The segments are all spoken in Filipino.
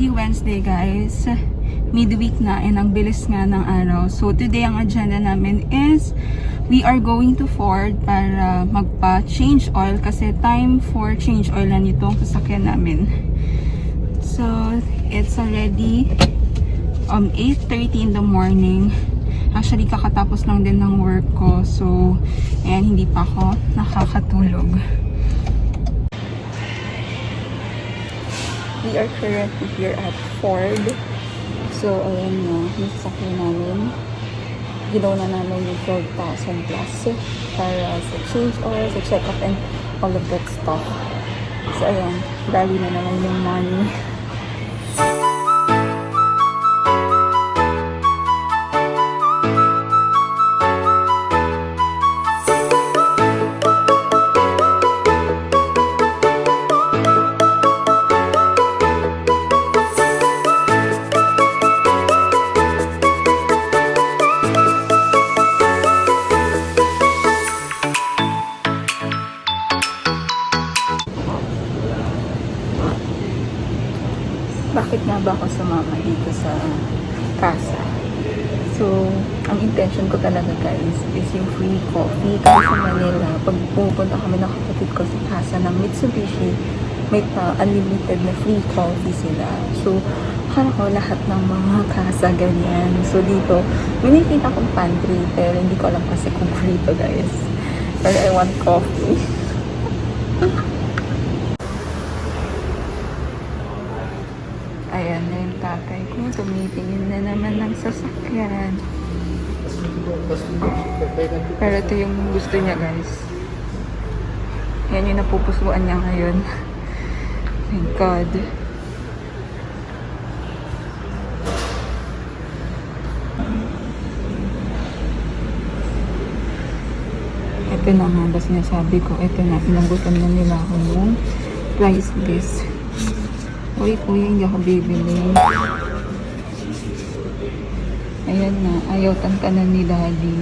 already Wednesday guys. Midweek na and ang bilis nga ng araw. So today ang agenda namin is we are going to Ford para magpa-change oil kasi time for change oil na nitong sasakyan namin. So it's already 8:30 in the morning. Actually kakatapos lang din ng work ko. So ayan, hindi pa ako nakakatulog. We are currently here at Ford. So, ayan na, yung sasakyan namin. Ginaw na namin yung 12,000 plus para sa change oil, sa check-up, and all of that stuff. So, ayan, dali na naman yung money. Bakit nga ba ako sumama dito sa casa? So, ang intention ko talaga guys is yung free coffee. Kasi sa Manila, pag pupunta kami ng kapatid ko sa casa ng Mitsubishi, may unlimited na free coffee sila. So, akala ko lahat ng mga casa ganyan. So, dito, may nakita kong pantry, pero hindi ko alam kasi kung free to guys. Pero I want coffee. Ayan na yung tatay ko. Tumitingin na naman ng sasakyan. Pero ito yung gusto niya guys. Yan yung napupusuan niya ngayon. Thank God. Ito na nga ba sinasabi ko. Ito na. Inabutan na nila ako yung price list. Uy, kuya, hindi ako bibili. Ayan na, ayaw tantanan ni Daddy.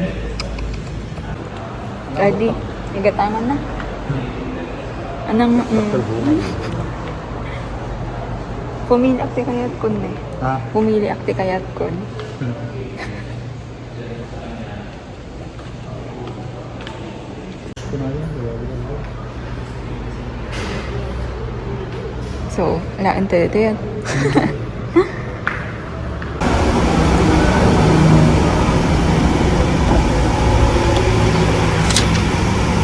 Daddy, igatangan na. Anong, pumili akti kayat kun eh. Ha? Pumili akti kayat kun. So, laan tayo yan.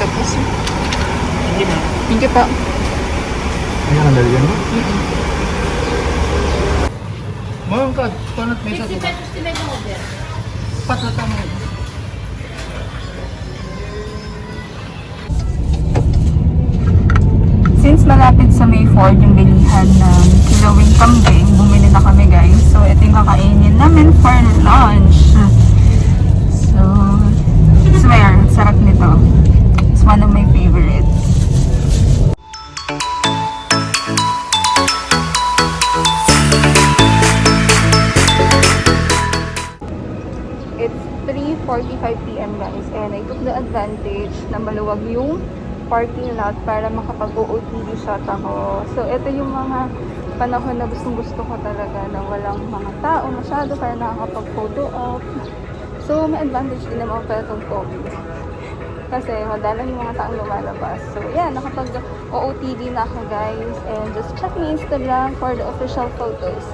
Tapos, hindi pa. Ay, ang dali yan mo? Mga ka, panat may sa ito. 50 pesos sila yung order. Patlata mo. Since malapit sa May 4 yung bilihan ng kilawing kambing, bumili na kami guys. So, ito yung kakainin namin for lunch. So, swear, sarap nito. It's one of my favorites. It's 3:45 PM guys, and I took the advantage na maluwag yung parking lot para makapag-OOTD shot ako. So, ito yung mga panahon na gustong-gusto ko talaga na walang mga tao masyado para nakakapag-photo op. So, may advantage din naman pala itong COVID. Kasi madalang yung mga taong lumalabas. So, yeah, nakapag-OOTD na ako guys. And just check my Instagram for the official photos.